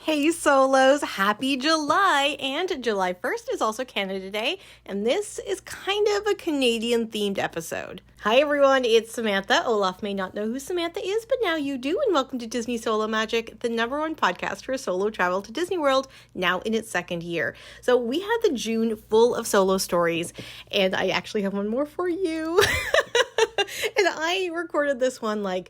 Hey solos, happy July, and July 1st is also Canada Day, and this is kind of a Canadian themed episode. Hi everyone, it's Samantha. Olaf may not know who Samantha is, but now you do, and welcome to Disney Solo Magic, the #1 podcast for solo travel to Disney World, now in its second year. So we had the June full of solo stories, and I actually have one more for you. And I recorded this one I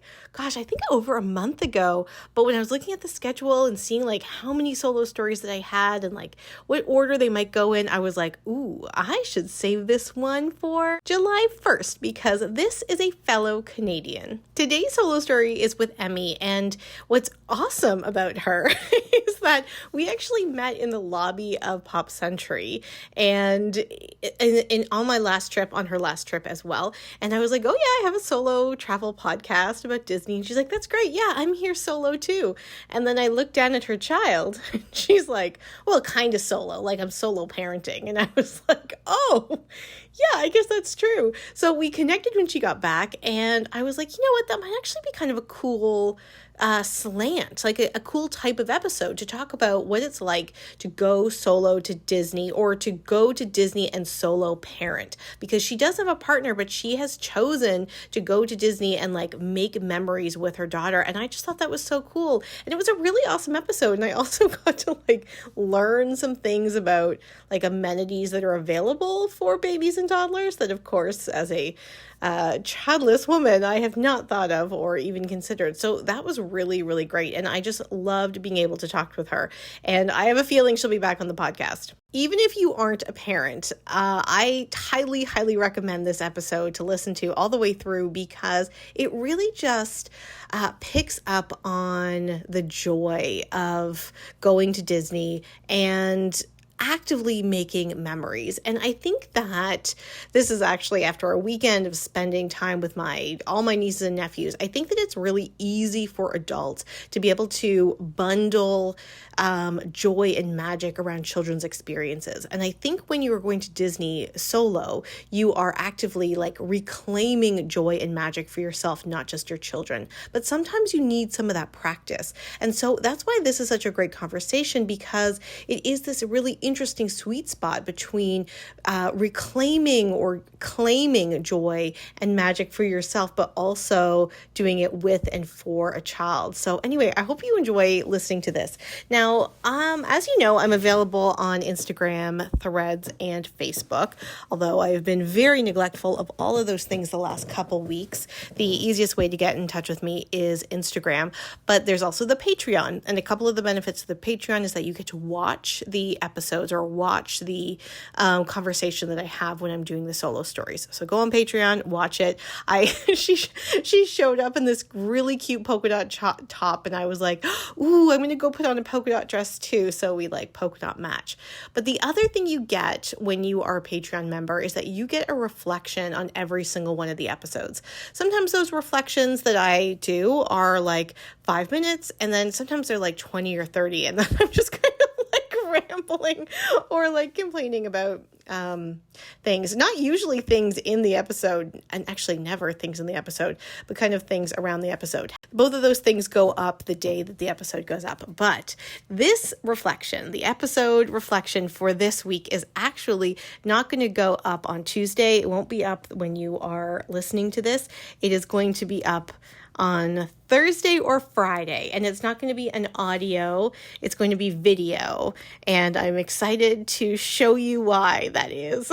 think over a month ago. But when I was looking at the schedule and seeing how many solo stories that I had and what order they might go in, I was like, ooh, I should save this one for July 1st because this is a fellow Canadian. Today's solo story is with Aimée, and what's awesome about her is that we actually met in the lobby of Pop Century and on her last trip as well. And I was like, oh yeah, I have a solo travel podcast about Disney. And she's like, that's great. Yeah, I'm here solo too. And then I looked down at her child and she's like, well, kind of solo, I'm solo parenting. And I was like, oh, yeah, I guess that's true. So we connected when she got back and I was like, you know what, that might actually be kind of a cool slant, a cool type of episode to talk about what it's like to go solo to Disney or to go to Disney and solo parent, because she does have a partner, but she has chosen to go to Disney and make memories with her daughter. And I just thought that was so cool. And it was a really awesome episode. And I also got to learn some things about amenities that are available for babies and toddlers that, of course, as a childless woman, I have not thought of or even considered. So that was really, really great. And I just loved being able to talk with her. And I have a feeling she'll be back on the podcast. Even if you aren't a parent, I highly, highly recommend this episode to listen to all the way through because it really just picks up on the joy of going to Disney and actively making memories. And I think that this is actually after a weekend of spending time with all my nieces and nephews. I think that it's really easy for adults to be able to bundle joy and magic around children's experiences. And I think when you are going to Disney solo, you are actively reclaiming joy and magic for yourself, not just your children. But sometimes you need some of that practice. And so that's why this is such a great conversation, because it is this really interesting sweet spot between reclaiming or claiming joy and magic for yourself, but also doing it with and for a child. So anyway, I hope you enjoy listening to this. Now, as you know, I'm available on Instagram, Threads, and Facebook, although I have been very neglectful of all of those things the last couple weeks. The easiest way to get in touch with me is Instagram, but there's also the Patreon, and a couple of the benefits of the Patreon is that you get to watch the episodes or watch the conversation that I have when I'm doing the solo stories. So go on Patreon, watch it. She showed up in this really cute polka dot top, and I was like, ooh, I'm going to go put on a polka dot dress too. So we polka dot match. But the other thing you get when you are a Patreon member is that you get a reflection on every single one of the episodes. Sometimes those reflections that I do are 5 minutes, and then sometimes they're 20 or 30, and then I'm just kind of rambling or complaining about things, not usually things in the episode, and actually never things in the episode, but kind of things around the episode. Both of those things go up the day that the episode goes up. But this reflection, the episode reflection for this week, is actually not going to go up on Tuesday. It won't be up when you are listening to this. It is going to be up on Thursday or Friday, and it's not going to be an audio, it's going to be video, and I'm excited to show you why that is.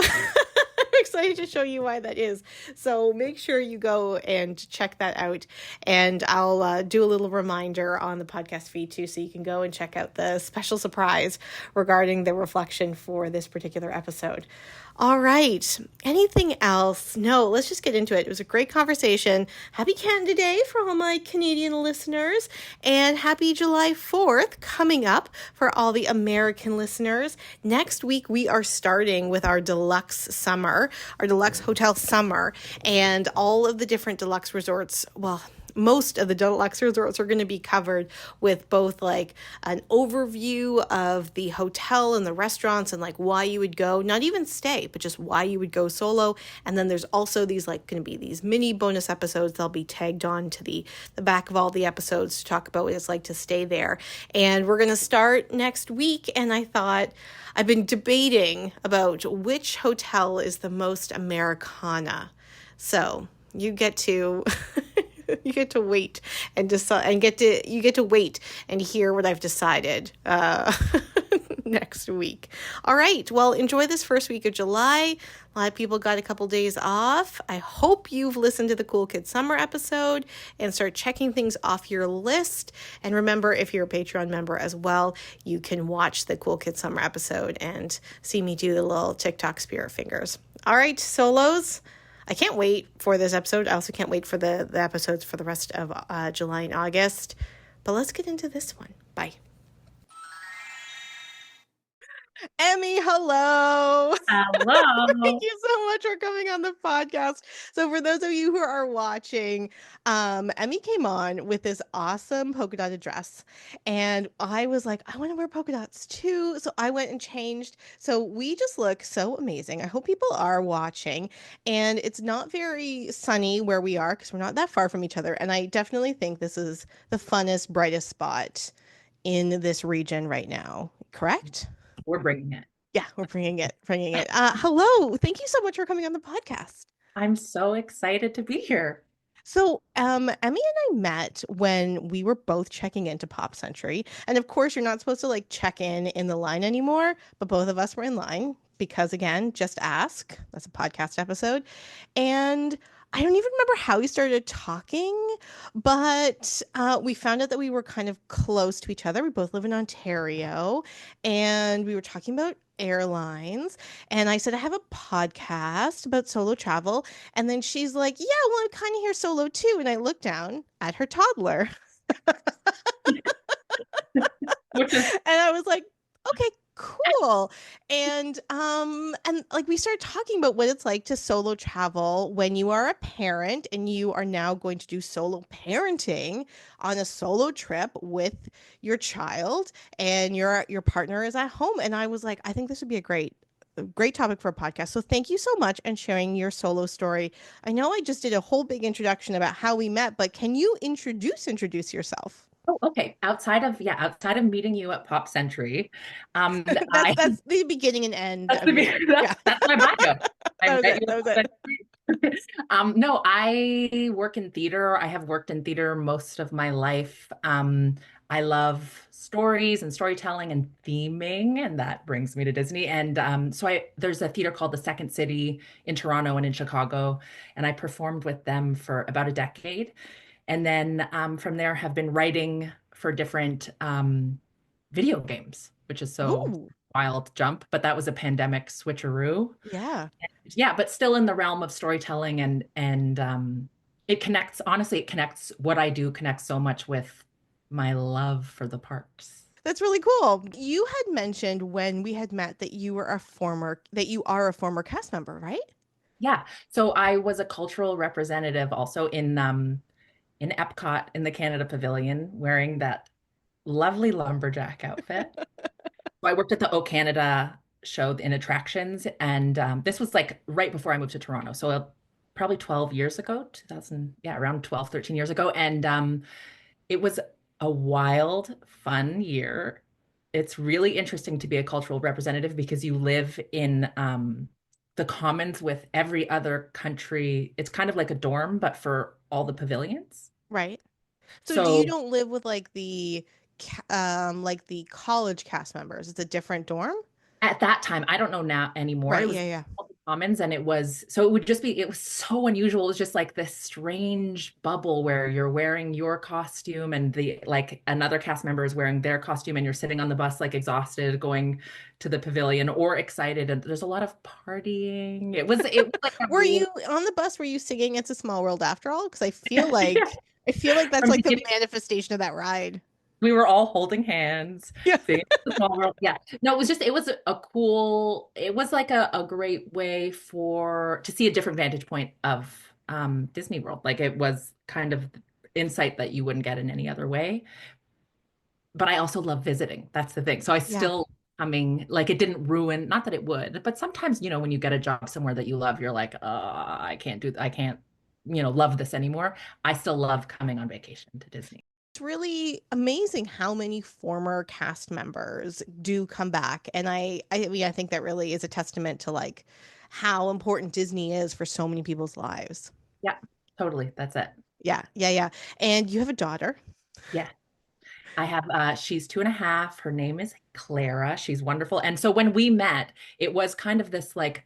Excited to show you why that is. So make sure you go and check that out, and I'll do a little reminder on the podcast feed too, so you can go and check out the special surprise regarding the reflection for this particular episode. All right. Anything else? No, let's just get into it. It was a great conversation. Happy Canada Day for all my Canadian listeners, and happy July 4th coming up for all the American listeners. Next week, we are starting with our deluxe hotel summer, and all of the different deluxe resorts. Well, most of the deluxe resorts are going to be covered with both like an overview of the hotel and the restaurants and like why you would go, not even stay, but just why you would go solo. And then there's also these like going to be these mini bonus episodes. They'll be tagged on to the back of all the episodes to talk about what it's like to stay there. And we're going to start next week. And I thought, I've been debating about which hotel is the most Americana. So you get to you get to wait and decide and you get to wait and hear what I've decided next week. All right. Well, enjoy this first week of July. A lot of people got a couple days off. I hope you've listened to the Cool Kids Summer episode and start checking things off your list. And remember, if you're a Patreon member as well, you can watch the Cool Kids Summer episode and see me do the little TikTok spirit fingers. All right, solos. I can't wait for this episode. I also can't wait for the episodes for the rest of July and August. But let's get into this one. Bye. Aimée, hello. Hello. Thank you so much for coming on the podcast. So for those of you who are watching, Aimée came on with this awesome polka dotted dress. And I was like, I want to wear polka dots too. So I went and changed. So we just look so amazing. I hope people are watching. And it's not very sunny where we are because we're not that far from each other. And I definitely think this is the funnest, brightest spot in this region right now. Correct? We're bringing it. Yeah, we're bringing it. Hello. Thank you so much for coming on the podcast. I'm so excited to be here. So, Aimée and I met when we were both checking into Pop Century. And of course, you're not supposed to like check in the line anymore, but both of us were in line because again, just ask. That's a podcast episode. And I don't even remember how we started talking, but we found out that we were kind of close to each other. We both live in Ontario, and we were talking about airlines. And I said, I have a podcast about solo travel. And then she's like, yeah, well, I'm kind of here solo too. And I looked down at her toddler. Which is And I was like, okay, cool. And like we started talking about what it's like to solo travel when you are a parent and you are now going to do solo parenting on a solo trip with your child and your partner is at home. And I was like, I think this would be a great topic for a podcast. So thank you so much and sharing your solo story. I know I just did a whole big introduction about how we met, but can you introduce yourself? okay. Outside of meeting you at Pop Century, That's I that's the beginning and end that's of the your yeah. that's my bio. I That was met it. you That at was it. Pop Century. No, I work in theater. I have worked in theater most of my life. I love stories and storytelling and theming, and that brings me to Disney. And so there's a theater called the Second City in Toronto and in Chicago, and I performed with them for about a decade. And then from there have been writing for different video games, which is so Oh, wild jump, but that was a pandemic switcheroo. yeah. Yeah, but still in the realm of storytelling and it connects, honestly, it connects what I do connects so much with my love for the parks. That's really cool. You had mentioned when we had met that you are a former cast member, right? Yeah. So I was a cultural representative also in Epcot in the Canada Pavilion wearing that lovely lumberjack outfit. So I worked at the O Canada show in attractions, and this was like right before I moved to Toronto. So probably 12 years ago, 2000, yeah, around 12, 13 years ago. And it was a wild, fun year. It's really interesting to be a cultural representative because you live in the commons with every other country. It's kind of like a dorm, but for all the pavilions. Right. So do you So don't live with like the college cast members? It's a different dorm? at that time, I don't know now anymore. Right. It was Yeah, yeah. all the commons, and it would just be, it was so unusual. It was just like this strange bubble where you're wearing your costume and the like another cast member is wearing their costume, and you're sitting on the bus like exhausted, going to the pavilion or excited. And there's a lot of partying. It was like a Were really you on the bus? Were you singing "It's a Small World" after all? Because I feel like that's from like the beginning. manifestation of that ride. We were all holding hands, Yeah. singing the small world. Yeah. No, it was a cool, it was like a great way to see a different vantage point of Disney World. Like it was kind of insight that you wouldn't get in any other way. But I also love visiting. That's the thing. So I Yeah. still coming, like it didn't ruin, not that it would, but sometimes, when you get a job somewhere that you love, you're like, I can't, love this anymore. I still love coming on vacation to Disney. It's really amazing how many former cast members do come back. And I mean, I think that really is a testament to like how important Disney is for so many people's lives. Yeah, totally. That's it. Yeah, yeah, yeah. And you have a daughter. Yeah. I have she's 2.5. Her name is Clara. She's wonderful. And so when we met, it was kind of this like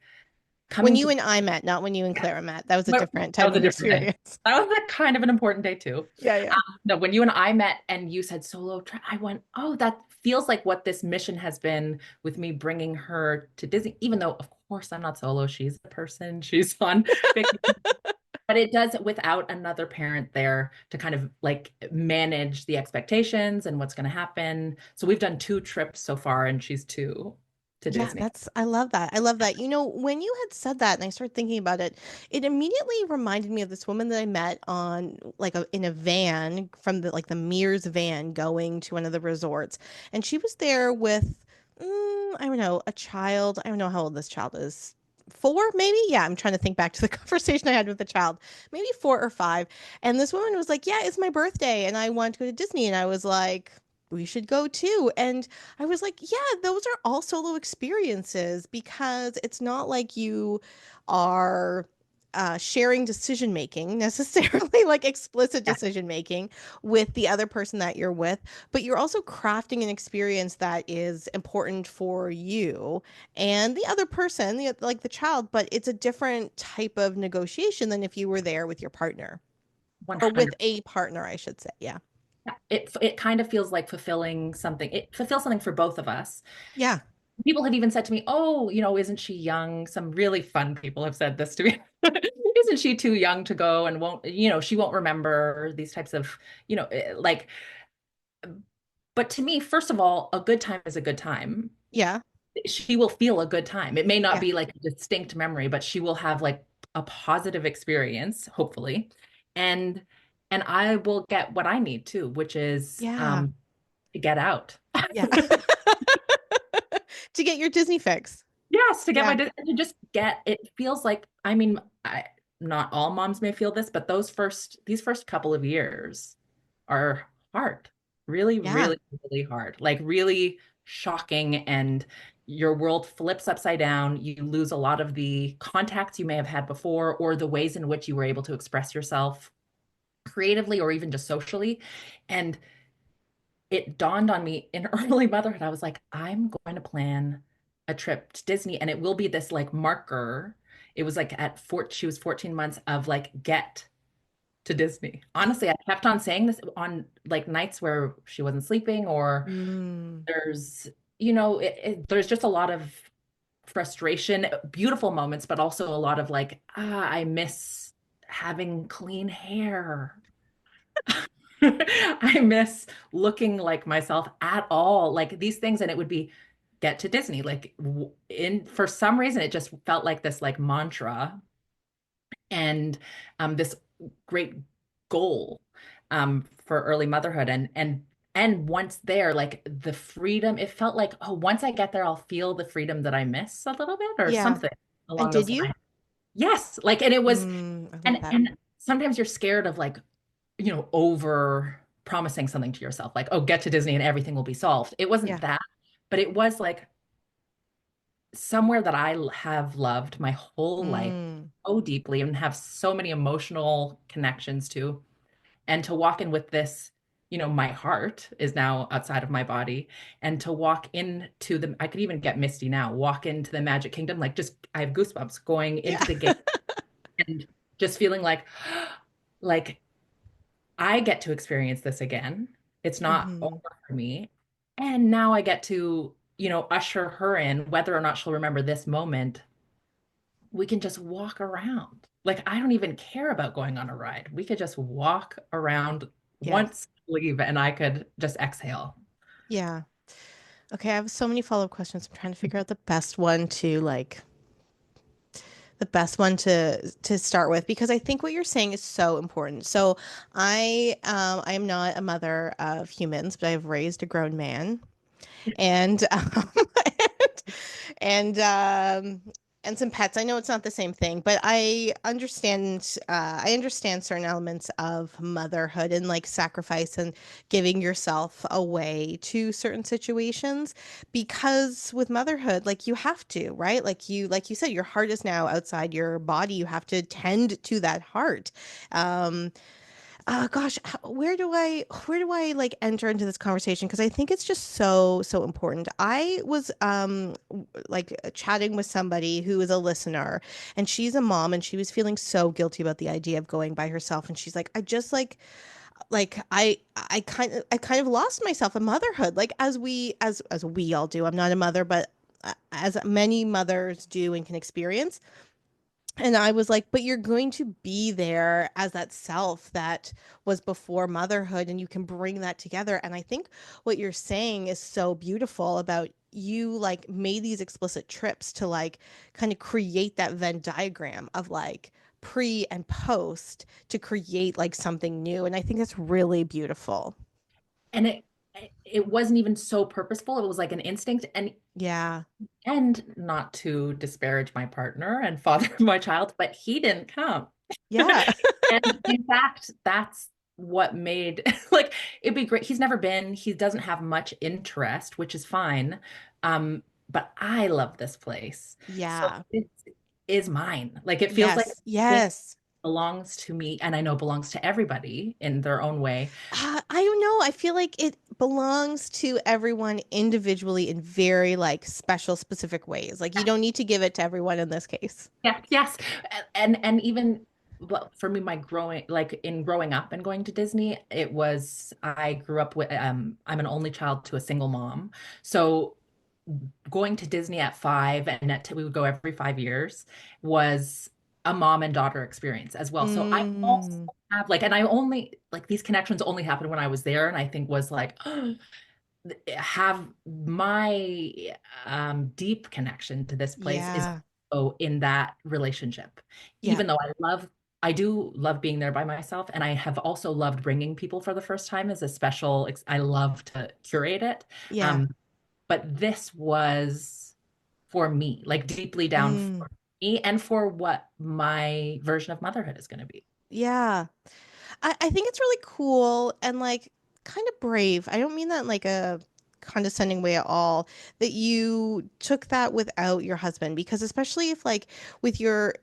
When coming you to and I met, not when you and Clara met. That was a that different type was a of different day. experience. That was a kind of an important day too. Yeah, yeah. No, when you and I met and you said solo trip, I went, oh, that feels like what this mission has been with me bringing her to Disney, even though, of course, I'm not solo. She's a person, she's on vacation. But it does without another parent there to kind of like manage the expectations and what's going to happen. So we've done 2 trips so far, and she's 2 to Yeah, Disney. that's I love that. I love that. You know, when you had said that and I started thinking about it, it immediately reminded me of this woman that I met on like in a van from the Mears van going to one of the resorts. And she was there with I don't know, a child. I don't know how old this child is. 4 maybe? Yeah, I'm trying to think back to the conversation I had with the child. Maybe 4 or 5. And this woman was like, "Yeah, it's my birthday and I want to go to Disney." And I was like, "We should go too." And I was like, yeah, those are all solo experiences because it's not like you are sharing decision making necessarily, like explicit Yeah, decision making with the other person that you're with, but you're also crafting an experience that is important for you and the other person, like the child, but it's a different type of negotiation than if you were there with your partner or with 100. a partner, I should say. Yeah. It kind of feels like fulfilling something. It fulfills something for both of us. Yeah. People have even said to me, "Oh, isn't she young?" Some really fun people have said this to me. Isn't she too young to go and she won't remember these types of, like, but to me, first of all, a good time is a good time. Yeah. She will feel a good time. It may not Yeah. be like a distinct memory, but she will have like a positive experience, hopefully. And and I will get what I need too, which is Yeah. to get out. Yeah. To get your Disney fix. Yes, to get Yeah. to just get it feels like, I mean, not all moms may feel this, but these first couple of years are hard. Really, Yeah. really, really hard. Like really shocking, and your world flips upside down. You lose a lot of the contacts you may have had before, or the ways in which you were able to express yourself creatively or even just socially. And it dawned on me in early motherhood. I was like, I'm going to plan a trip to Disney, and it will be this like marker. It was like she was 14 months of like, get to Disney. Honestly, I kept on saying this on like nights where she wasn't sleeping, or Mm. there's, there's just a lot of frustration, beautiful moments, but also a lot of like, I miss having clean hair. I miss looking like myself at all, like these things. And it would be get to Disney. Like in for some reason, it just felt like this like mantra, and this great goal for early motherhood. And once there, like the freedom, it felt like, oh, once I get there, I'll feel the freedom that I miss a little bit or Yeah. something And along did those you? lines. Yes, like, and it was, I love that. and sometimes you're scared of like, over promising something to yourself, like, oh, get to Disney and everything will be solved. It wasn't Yeah. that, but it was like somewhere that I have loved my whole life Mm. so deeply and have so many emotional connections to. And to walk in with this, my heart is now outside of my body. And to walk into I could even get misty now, walk into the Magic Kingdom, like just, I have goosebumps going Yeah. into the gate and just feeling like, like I get to experience this again. It's not hmm over for me. And now I get to, usher her in, whether or not she'll remember this moment. We can just walk around. Like, I don't even care about going on a ride. We could just walk around Yes. once, leave, and I could just exhale. Yeah. Okay, I have so many follow-up questions. I'm trying to figure out the best one to like the best one to start with because I think what you're saying is so important. So I am not a mother of humans, but I've raised a grown man, and and um, and some pets. I know it's not the same thing, but I understand. I understand certain elements of motherhood and like sacrifice and giving yourself away to certain situations because with motherhood, like you have to, right? Like you said, your heart is now outside your body. You have to tend to that heart. Um, gosh, where do I like enter into this conversation? Because I think it's just so important. I was like chatting with somebody who is a listener, and she's a mom, and she was feeling so guilty about the idea of going by herself, and she's like, I just like I kind of lost myself in motherhood, like as we all do. I'm not a mother, but as many mothers do and can experience. And I was like, but you're going to be there as that self that was before motherhood, and you can bring that together. And I think what you're saying is so beautiful about you like made these explicit trips to like kind of create that Venn diagram of like pre and post to create like something new. And I think that's really beautiful. And it wasn't even so purposeful. It was like an instinct. Yeah. And not to disparage my partner and father of my child, but he didn't come. Yeah. And in fact, that's what made like it'd be great. He's never been, he doesn't have much interest, which is fine. Um, but I love this place. So Yeah. it is mine. Like it feels like Yes. it Yes. belongs to me, and I know belongs to everybody in their own way. I don't know. I feel like it belongs to everyone individually in very like special, specific ways. Like you don't need to give it to everyone in this case. Yeah, yes. And even well, for me, my growing like in growing up and going to Disney, it was I grew up with I'm an only child to a single mom. So going to Disney at 5 and we would go every 5 years was a mom and daughter experience as well. So I also Mm, have like, and I only like these connections only happened when I was there, and I think was like have my deep connection to this place is yeah. in that relationship. Yeah. Even though I do love being there by myself, and I have also loved bringing people for the first time as a special. I love to curate it, Yeah. um, but this was for me, like deeply down Mm, for me, and for what my version of motherhood is going to be. yeah. I think it's really cool and like kind of brave. I don't mean that in like a condescending way at all, that you took that without your husband, because especially if like with your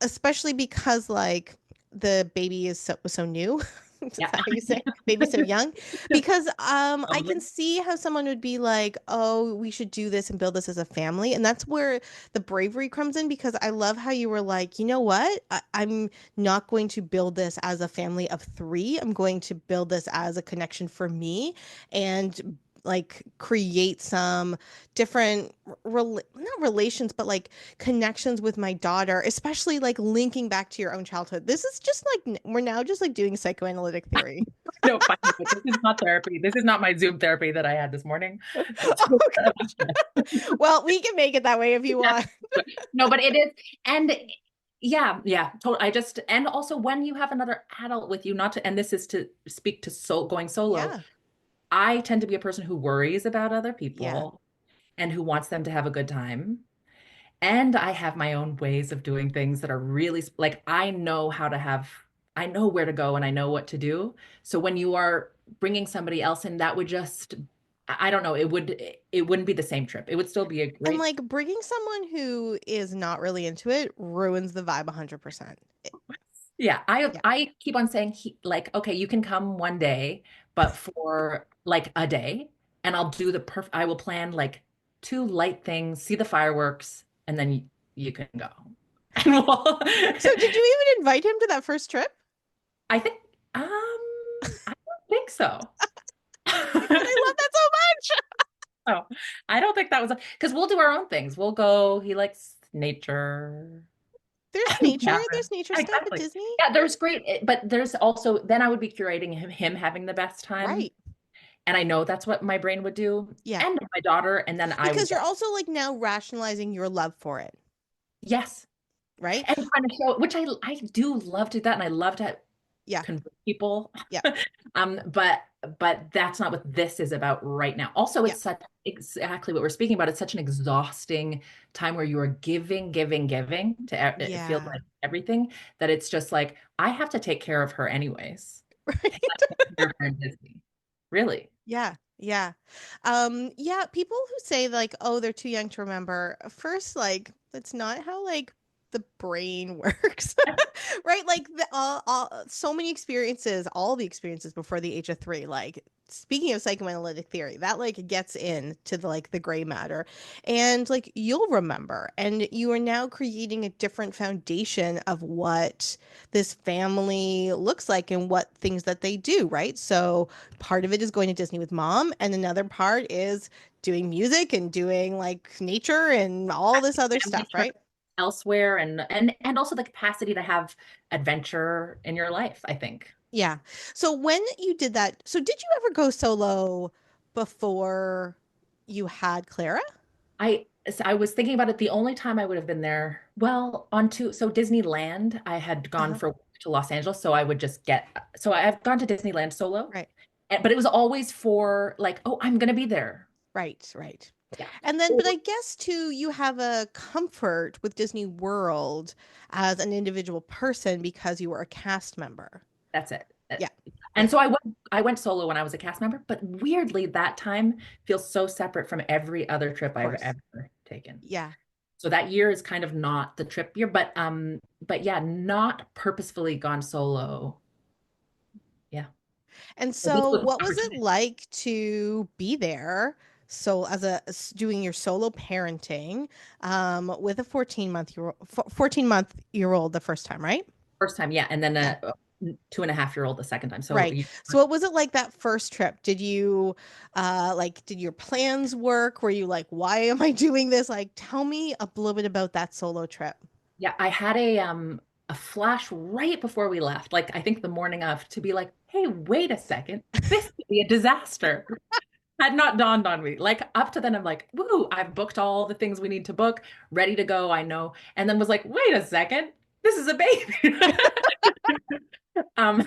especially because like the baby is so new. Is Yeah, that how you say? Baby so young? Because I can totally. see how someone would be like, "Oh, we should do this and build this as a family." And that's where the bravery comes in, because I love how you were like, "You know what? I'm not going to build this as a family of three. I'm going to build this as a connection for me and like create some different not relations, but like connections with my daughter, especially like linking back to your own childhood." This is just like we're now just like doing psychoanalytic theory. No, fine. This is not therapy. This is not my Zoom therapy that I had this morning. Well, we can make it that way if you Yeah. want. No, but it is, and yeah, yeah, totally. I just, and also when you have another adult with you, not to, and this is to speak to going solo. Yeah. I tend to be a person who worries about other Yeah. people and who wants them to have a good time. And I have my own ways of doing things that are really like I know how to have, I know where to go and I know what to do. So when you are bringing somebody else in, that would just, I don't know, it wouldn't be the same trip. It would still be a And great. like bringing someone who is not really into it ruins the vibe 100%. Yeah, I Yeah. I keep on saying like, okay, you can come one day, but for like a day, and I'll do the I will plan like two light things, see the fireworks, and then you can go. And So did you even invite him to that first trip? I think I don't think so. Oh my God, I love that so much. Oh, I don't think that was because we'll do our own things. We'll go. He likes nature. There's nature. Yeah, There's nature stuff at exactly. Disney. Yeah, there's great, but there's also then I would be curating him having the best time, Right. and I know that's what my brain would do, Yeah. and my daughter, and then I would Because get you're also like now rationalizing your love for it. yes, right? And trying to show, which I do love to do that, and I love to Yeah. convert people. Yeah. But that's not what this is about right now. Also, Yeah. it's such exactly what we're speaking about. It's such an exhausting time where you are giving, giving, giving to it feels Yeah. like everything that it's just like I have to take care of her anyways. And Right. I take care of her in Disney. Really? Yeah. Yeah. Yeah, people who say like, oh, they're too young to remember, first, like, that's not how like the brain works. Right? Like so many experiences, all the experiences before the age of 3, like speaking of psychoanalytic theory, that like gets into the like the gray matter, and like you'll remember, and you are now creating a different foundation of what this family looks like and what things that they do, right? So part of it is going to Disney with mom, and another part is doing music and doing like nature and all this other Family stuff, trip right? elsewhere and also the capacity to have adventure in your life, I think. Yeah. So when you did that, so did you ever go solo before you had Clara? I was thinking about it. The only time I would have been there, well, on to so Disneyland, I had gone Uh-huh. for to Los Angeles, so I would just get so I've gone to Disneyland solo, Right. but it was always for like, oh, I'm gonna be there. Right. Right. Yeah. And then, but I guess too, you have a comfort with Disney World as an individual person because you were a cast member. That's it. Yeah. And Yeah. so I went solo when I was a cast member, but weirdly that time feels so separate from every other trip Of I've course. ever taken. Yeah. So that year is kind of not the trip year, but yeah, not purposefully gone solo. Yeah. And So this so, was an what was it opportunity. like to be there? So, doing your solo parenting, with a 14-month-year old the first time, right? First time, yeah, and then Yeah. a 2.5-year-old the second time. So Right. So, what was it like that first trip? Did you, like, did your plans work? Were you like, why am I doing this? Like, tell me a little bit about that solo trip. yeah, I had a flash right before we left, like I think the morning of, to be like, hey, wait a second, this could be a disaster. Had not dawned on me. Like up to then, I'm like, woo, I've booked all the things we need to book, ready to go. I know. And then was like, wait a second, this is a baby. Um,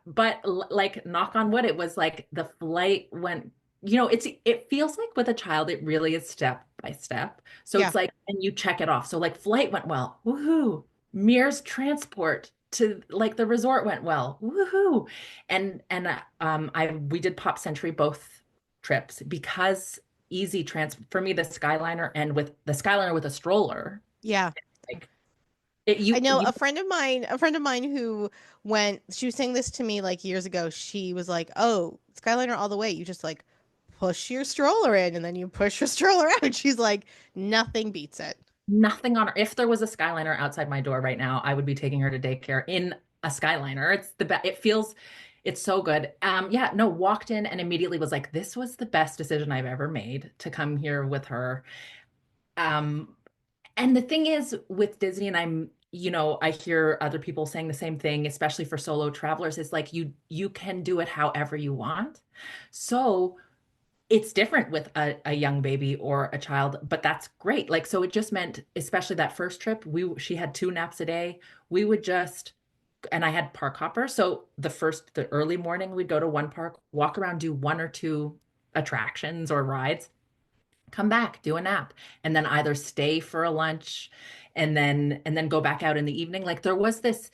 but like knock on wood, it was like the flight went, it feels like with a child, it really is step by step. So Yeah. it's like, and you check it off. So like flight went well, woohoo. Mears transport to like the resort went well, woohoo. And I we did Pop Century both trips because easy trans for me, the Skyliner and with the Skyliner with a stroller, Yeah. like it, I know you a friend of mine who went, she was saying this to me like years ago. She was like, "Oh, Skyliner all the way. You just like push your stroller in and then you push your stroller out." She's like, "Nothing beats it." nothing on her. If there was a Skyliner outside my door right now, I would be taking her to daycare in a Skyliner. It's the best. It feels, it's so good. Yeah, no, walked in and immediately was like, this was the best decision I've ever made to come here with her. Um, and the thing is with Disney, and I hear other people saying the same thing, especially for solo travelers, is like you can do it however you want. So it's different with a young baby or a child, but that's great. Like, so it just meant, especially that first trip, she had 2 naps a day. We would just, and I had park hopper. So the early morning, we'd go to one park, walk around, do one or two attractions or rides, come back, do a nap, and then either stay for a lunch and then go back out in the evening. Like there was this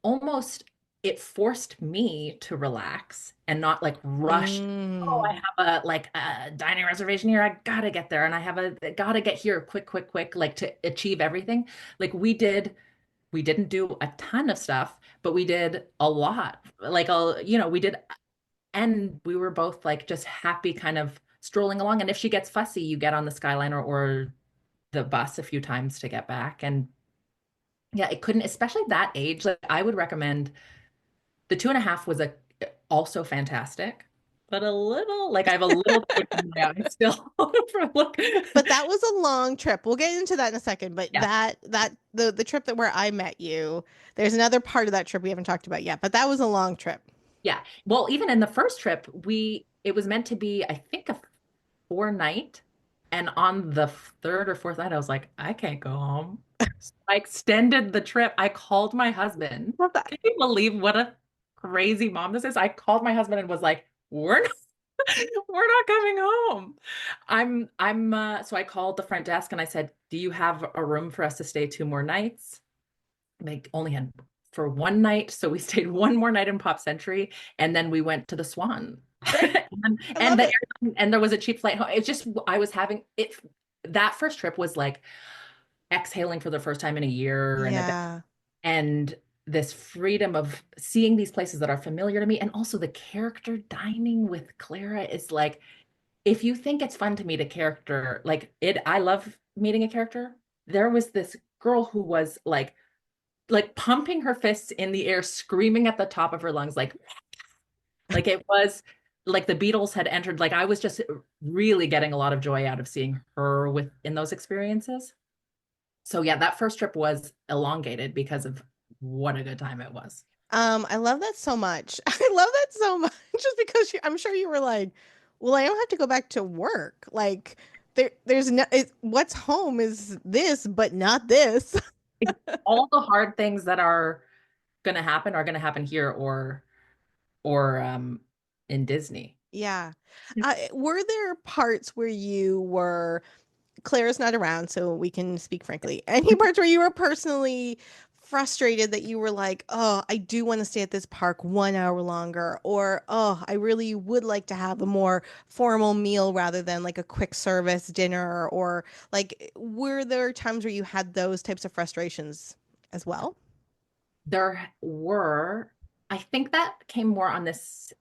almost, it forced me to relax and not like rush. Oh, I Mm. have a dining reservation here. I gotta get there, and I gotta get here quick, quick, quick, like to achieve everything. Like we didn't do a ton of stuff, but we did a lot. Like we did, and we were both like just happy, kind of strolling along. And if she gets fussy, you get on the Skyliner or the bus a few times to get back. And yeah, it couldn't, especially that age. Like I would recommend the 2.5 was a also fantastic, but a little like I have a little twitch in my eye still from look. But that was a long trip. We'll get into that in a second. But Yeah, the trip that where I met you, there's another part of that trip we haven't talked about yet. But that was a long trip. yeah. Well, even in the first trip, it was meant to be, I think, a 4 night, and on the third or fourth night, I was like, I can't go home. So I extended the trip. I called my husband. Love that. Can you believe what a crazy mom this is? I called my husband and was like, we're not, we're not coming home. So I called the front desk and I said, do you have a room for us to stay 2 more nights? They only had for one night. So we stayed one more night in Pop Century and then we went to the Swan. and, I and love the it. and there was a cheap flight home. It's just I was having it that first trip was like exhaling for the first time in a year and a bit. Yeah. And this freedom of seeing these places that are familiar to me. And also the character dining with Clara is like, if you think it's fun to meet a character, like I love meeting a character. There was this girl who was like pumping her fists in the air, screaming at the top of her lungs, like it was like the Beatles had entered. Like I was just really getting a lot of joy out of seeing her within those experiences. So yeah, that first trip was elongated because of what a good time it was. I love that so much. I love that so much just because I'm sure you were like, well, I don't have to go back to work. Like there's no what's home is this, but not this. All the hard things that are going to happen here or in Disney. Yeah. Were there parts where you were Claire's not around, so we can speak frankly. Any parts where you were personally frustrated that you were like, oh, I do want to stay at this park 1 hour longer, or oh, I really would like to have a more formal meal rather than like a quick service dinner, or like, were there times where you had those types of frustrations as well? There were, I think that came more on this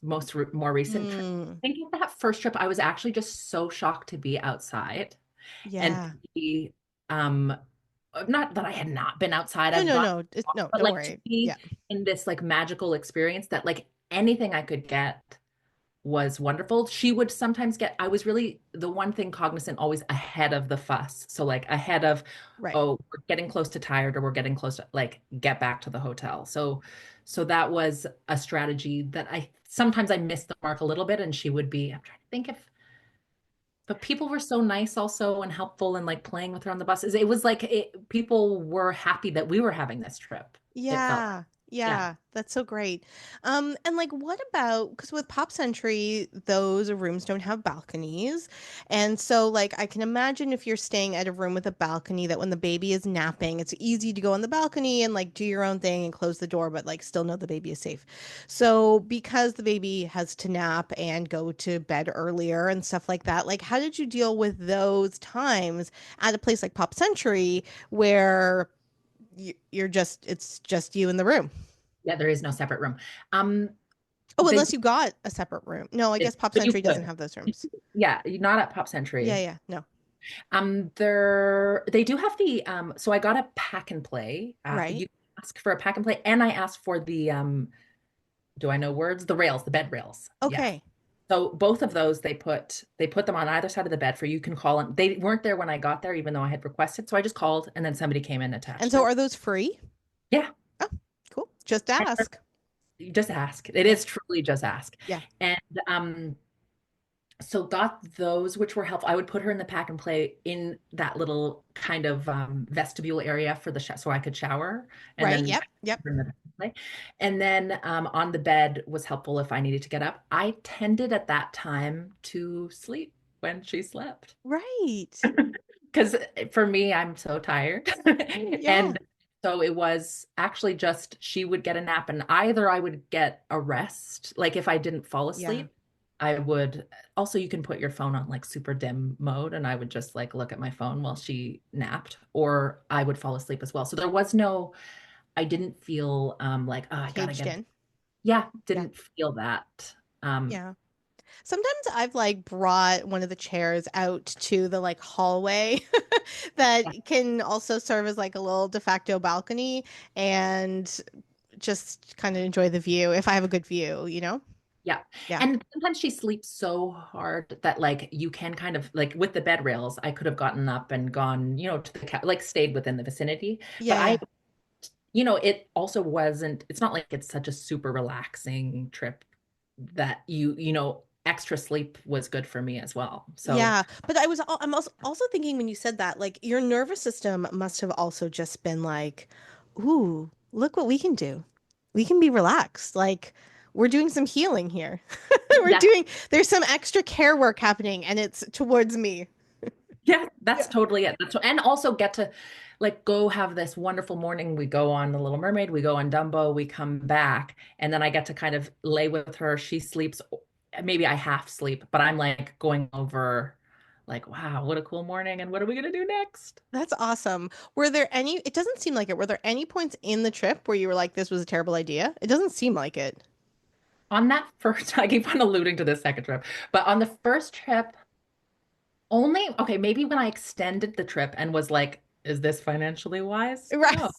more recent trip. Mm, I think that first trip, I was actually just so shocked to be outside and yeah. to be um not that I had not been outside. No, I've no, gone, no. No, but don't like to worry. Yeah. be in this like magical experience that like anything I could get was wonderful. She would sometimes get, I was really the one thing cognizant always ahead of the fuss. So like ahead of, Right. oh, we're getting close to tired or we're getting close to like get back to the hotel. So that was a strategy that I sometimes I missed the mark a little bit and she would be, I'm trying to think if but people were so nice also and helpful and like playing with her on the buses. It was like people were happy that we were having this trip. It felt like. Yeah. Yeah. Yeah, that's so great. And like what about because with Pop Century, those rooms don't have balconies. And so like I can imagine if you're staying at a room with a balcony that when the baby is napping, it's easy to go on the balcony and like do your own thing and close the door, but like still know the baby is safe. So because the baby has to nap and go to bed earlier and stuff like that, like how did you deal with those times at a place like Pop Century where you're just it's just you in the room? Yeah, there is no separate room. Um, Oh, they unless you got a separate room. No, I guess Pop but you Century doesn't could. have those rooms. Yeah, not at Pop Yeah, Century. yeah, no. They do have the so I got a pack and play. Right. You ask for a pack and play, and I asked for the do I know words? The rails, the bed rails. Yeah. Okay. So both of those they put them on either side of the bed for you can call and they weren't there when I got there, even though I had requested. So I just called and then somebody came and And attached so it. are those free? Yeah. Oh, cool. Just ask. You just ask. It Yeah. is truly just ask. Yeah. And so got those which were helpful. I would put her in the pack and play in that little kind of vestibule area for the so I could shower and Right. then Yep. Yep. in the pack and play. And then on the bed was helpful if I needed to get up. I tended at that time to sleep when she slept. Right. Because for me, I'm so tired. Yeah. And so it was actually just she would get a nap, and either I would get a rest, like if I didn't fall Yeah. asleep, I would also, you can put your phone on like super dim mode, and I would just like look at my phone while she napped, or I would fall asleep as well. So there was no, I didn't feel like, oh, I gotta Caged get, in. yeah, Yeah. didn't feel that. Um, Yeah. Sometimes I've like brought one of the chairs out to the like hallway that yeah. can also serve as like a little de facto balcony and just kind of enjoy the view if I have a good view, you know? Yeah. Yeah. And sometimes she sleeps so hard that like you can kind of like with the bed rails, I could have gotten up and gone, to the like stayed within the vicinity. But Yeah, yeah. it also wasn't, it's not like it's such a super relaxing trip that extra sleep was good for me as well. So Yeah, but I'm also thinking when you said that, like your nervous system must have also just been like, "Ooh, look what we can do. We can be relaxed. Like we're doing some healing here. We're that's doing there's some extra care work happening and it's towards me." yeah, that's Yeah. totally it. And also get to like go have this wonderful morning. We go on The Little Mermaid, we go on Dumbo, we come back, and then I get to kind of lay with her. She sleeps, maybe I half sleep, but I'm like going over like, wow, what a cool morning. And what are we gonna do next? That's awesome. Were there any, it doesn't seem like it. Were there any points in the trip where you were like, this was a terrible idea? It doesn't seem like it. On that first, I keep on alluding to the second trip, but on the first trip, only, okay, maybe when I extended the trip and was like, is this financially wise? Right. No.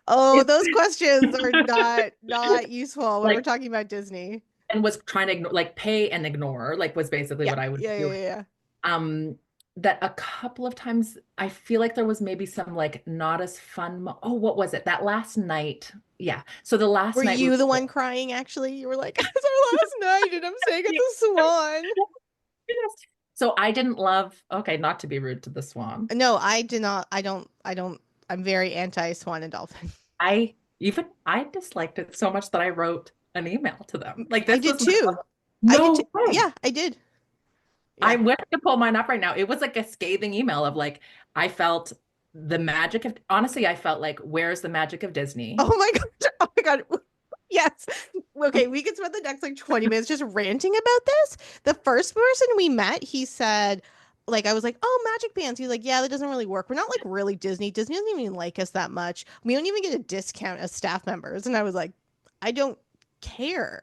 Oh, It's those questions are not useful when we're like, talking about Disney. and was trying to ignore, like pay and ignore, like was basically Yeah, what I would yeah, do. yeah, yeah. Um, that a couple of times I feel like there was maybe some like not as fun. Oh, what was it? That last night. Yeah. So the Were last night we you the were one crying, actually? You were like, it's our last night and I'm staying at the Swan. so I didn't love, okay, not to be rude to the Swan. No, I did not. I'm very anti-Swan and Dolphin. I disliked it so much that I wrote an email to them. Like I this did was too. I did too. no way. Yeah, I did. I Yeah. went to pull mine up right now. It was like a scathing email of like, I felt the magic of, honestly, I felt like, where's the magic of Disney? Oh my God. Oh my God. Yes. Okay, we could spend the next like 20 minutes just ranting about this. The first person we met, he said, like, I was like, oh, magic bands. He's like, yeah, that doesn't really work. We're not like really Disney. Disney doesn't even like us that much. We don't even get a discount as staff members. And I was like, I don't care.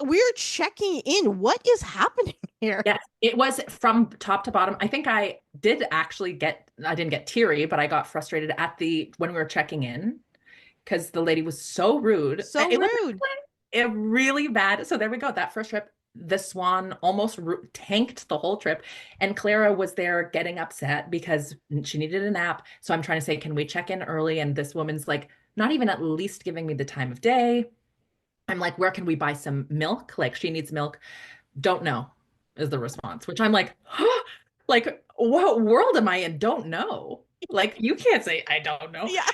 We're checking in. What is happening here? Yes, it was from top to bottom. I think I did actually get, I didn't get teary, but I got frustrated at the, when we were checking in because the lady was so rude. So It was rude. it really bad. So there we go. That first trip, the Swan almost tanked the whole trip. And Clara was there getting upset because she needed a nap. So I'm trying to say, can we check in early? And this woman's like, not even at least giving me the time of day. I'm like, where can we buy some milk? Like, she needs milk. Don't know is the response, which I'm like, huh? Like, what world am I in? Don't know. Like, you can't say, I don't know. Yeah,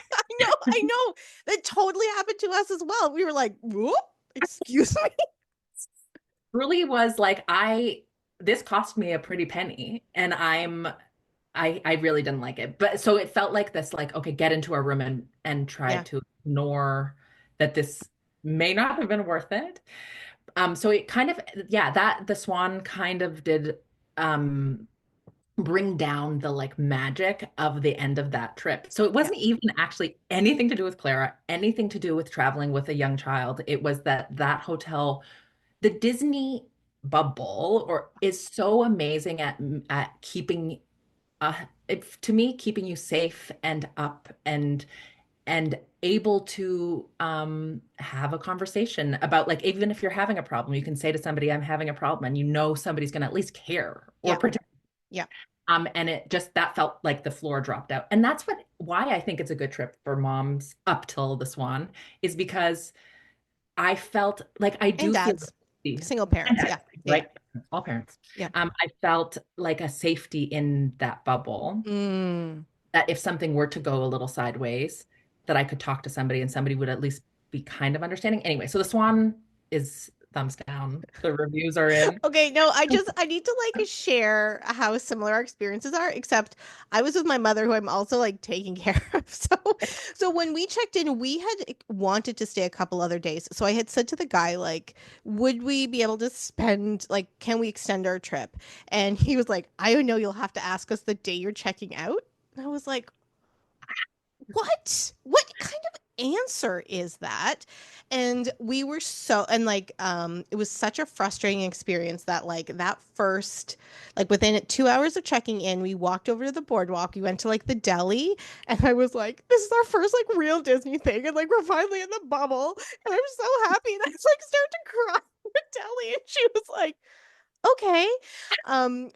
I know. That totally happened to us as well. We were like, whoop, excuse me. Really was like, this cost me a pretty penny and I really didn't like it. But so it felt like this, like, okay, get into a room and try Yeah, to ignore that this may not have been worth it. So it kind of, yeah, that the Swan kind of did um bring down the like magic of the end of that trip. So it yeah, wasn't even actually anything to do with Clara, anything to do with traveling with a young child. It was that hotel, the Disney bubble, or is so amazing at keeping to me keeping you safe and up and able to have a conversation about like even if you're having a problem, you can say to somebody, I'm having a problem, and you know somebody's going to at least care or yeah, protect. yeah, And it just that felt like the floor dropped out. And that's why I think it's a good trip for moms up till the Swan is because I felt like I and do feel dads, safety. single parents. Yeah, yeah, Right? All parents. yeah. I felt like a safety in that bubble Mm. that if something were to go a little sideways, that I could talk to somebody and somebody would at least be kind of understanding. Anyway, so the Swan is thumbs down. The reviews are in. Okay, no, I need to like share how similar our experiences are, except I was with my mother who I'm also like taking care of. So when we checked in, we had wanted to stay a couple other days. So I had said to the guy like, would we be able to spend like can we extend our trip? And he was like, I know you'll have to ask us the day you're checking out. And I was like, what kind of answer is that? And we were so and like it was such a frustrating experience that like that first like within 2 hours of checking in we walked over to the boardwalk, we went to like the deli, and I was like, this is our first like real Disney thing, and like we're finally in the bubble, and I'm so happy, and I was like start to cry in the deli, and she was like, okay.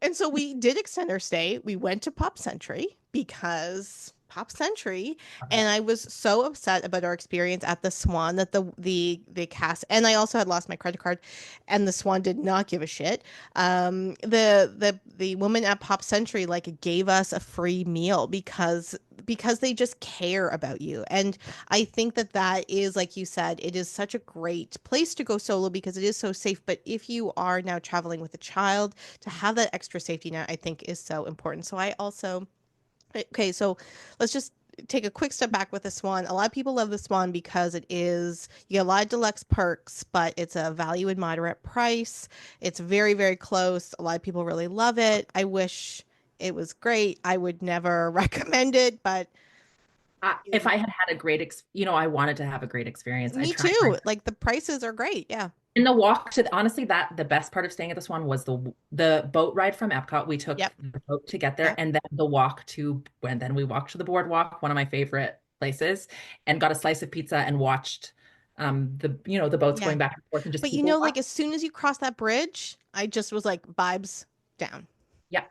And so we did extend our stay. We went to Pop Century because Pop Century, Okay. and I was so upset about our experience at the Swan that the cast, and I also had lost my credit card, and the Swan did not give a shit. The woman at Pop Century like gave us a free meal because they just care about you, and I think that that is, like you said, it is such a great place to go solo because it is so safe. But if you are now traveling with a child, to have that extra safety net, I think is so important. So I also Okay, so let's just take a quick step back with the Swan. A lot of people love the Swan because it is, you get a lot of deluxe perks, but it's a value and moderate price. It's very, very close. A lot of people really love it. I wish it was great. I would never recommend it, but If I had had a great I wanted to have a great experience. I me tried my too. Like the prices are great. Yeah. in the walk to honestly that the best part of staying at this one was the boat ride from Epcot. We took Yep. the boat to get there, Yep. and then the walk to when then we walked to the boardwalk, one of my favorite places, and got a slice of pizza and watched the boats Yeah. going back and forth and just But you people know, like watch. as soon as you cross that bridge, I just was like, vibes down. Yeah.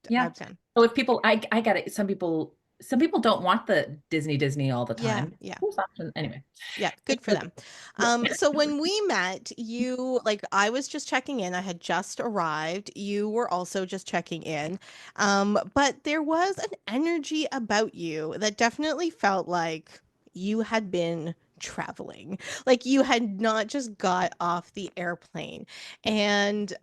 Yeah. Vibes down. So if people I get it. Some people don't want the Disney all the Yeah. time. Yeah. Who's option anyway. Yeah, It good for was them. yeah. So when we met, like I was just checking in. I had just arrived. You were also just checking in. But there was an energy about you that definitely felt like you had been traveling. Like you had not just got off the airplane. And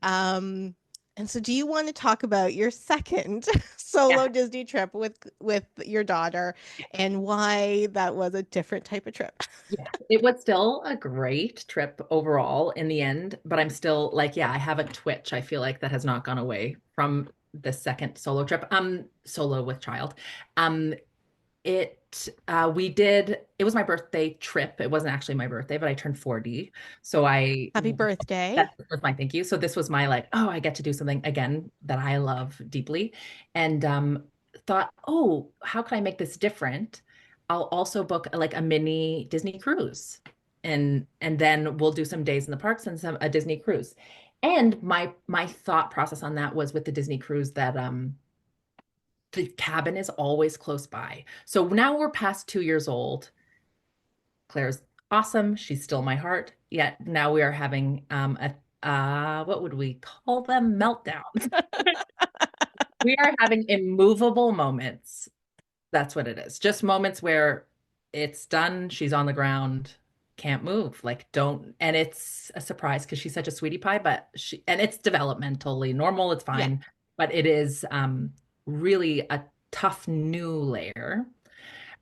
so do you want to talk about your second Yeah. solo Disney trip with your daughter and why that was a different type of trip? Yeah, it was still a great trip overall in the end, but I'm still like, yeah, I have a twitch. I feel like that has not gone away from the second solo trip. Solo with child. Um, it was my birthday trip. It wasn't actually my birthday, but I turned 40. So Happy birthday. that was my thank you. So this was my like, oh, I get to do something again that I love deeply. And thought, oh, how can I make this different? I'll also book like a mini Disney cruise. And then we'll do some days in the parks and some a Disney cruise. And my thought process on that was with the Disney cruise that the cabin is always close by. So now we're past 2 years old. Claire's awesome. She's still my heart. Yet now we are having a what would we call them? Meltdowns. We are having immovable moments. That's what it is. Just moments where it's done, she's on the ground, can't move. Like don't and it's a surprise because she's such a sweetie pie, but it's developmentally normal, it's Yeah, fine. But it is really a tough new layer.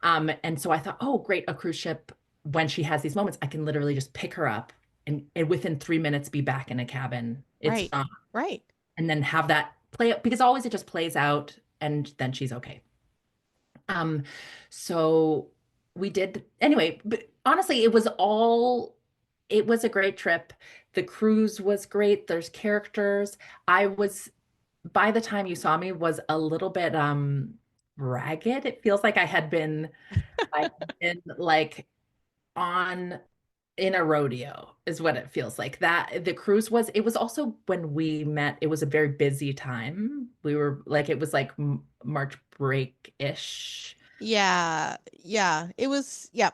And so I thought, oh, great, a cruise ship, when she has these moments, I can literally just pick her up and within 3 minutes be back in a cabin. It's right. Right. and then have that play because always it just plays out and then she's okay. Um, so we did anyway, but honestly, it was a great trip. The cruise was great. There's characters. I was by the time you saw me was a little bit ragged. It feels like I had been like on in a rodeo is what it feels like. That the cruise was it was also when we met, it was a very busy time. We were like it was like March break-ish. Yeah. Yeah. It was, yeah.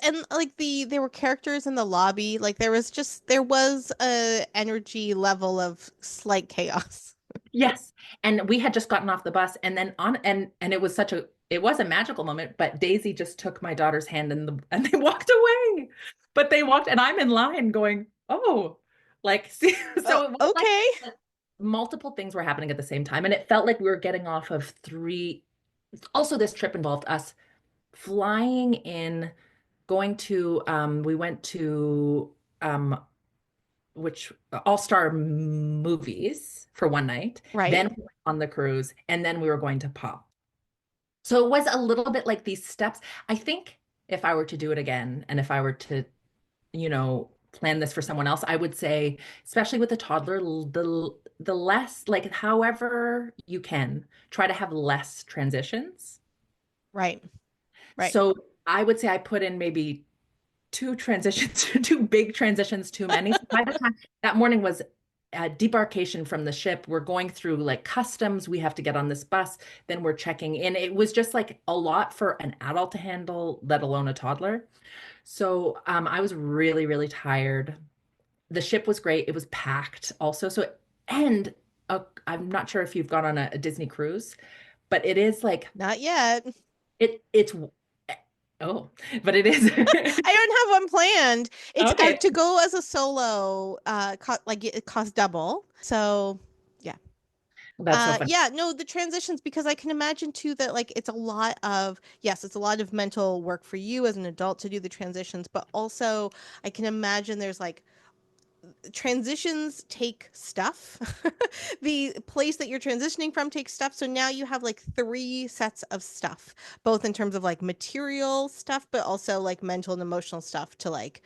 And like there were characters in the lobby. Like there was a energy level of slight chaos. Yes. And we had just gotten off the bus and then on and it was a magical moment, but Daisy just took my daughter's hand and they walked away. But they walked and I'm in line going, "Oh." Like see, so it was like Okay. multiple things were happening at the same time and it felt like we were getting off of three. Also this trip involved us flying in, going to we went to um which all-star movies for one night, Right. then we went on the cruise, and then we were going to pop. So it was a little bit like these steps. I think if I were to do it again, and if I were to, plan this for someone else, I would say, especially with a toddler, the less, like, however you can, try to have less transitions. Right. Right. So I would say I put in maybe two transitions, two big transitions too many. So by the time that morning was debarkation from the ship. We're going through like customs. We have to get on this bus. Then we're checking in. It was just like a lot for an adult to handle, let alone a toddler. So I was really, really tired. The ship was great. It was packed also. And I'm not sure if you've gone on a Disney cruise, but it is like Not yet. it's oh, but it is. I don't have one planned. It's Okay, to go as a solo, like it costs double. So yeah. that's so funny. Yeah, no, the transitions, because I can imagine too that like it's a lot of, yes, it's a lot of mental work for you as an adult to do the transitions, but also I can imagine there's like transitions take stuff. The place that you're transitioning from takes stuff. So now you have like three sets of stuff, both in terms of like material stuff, but also like mental and emotional stuff to like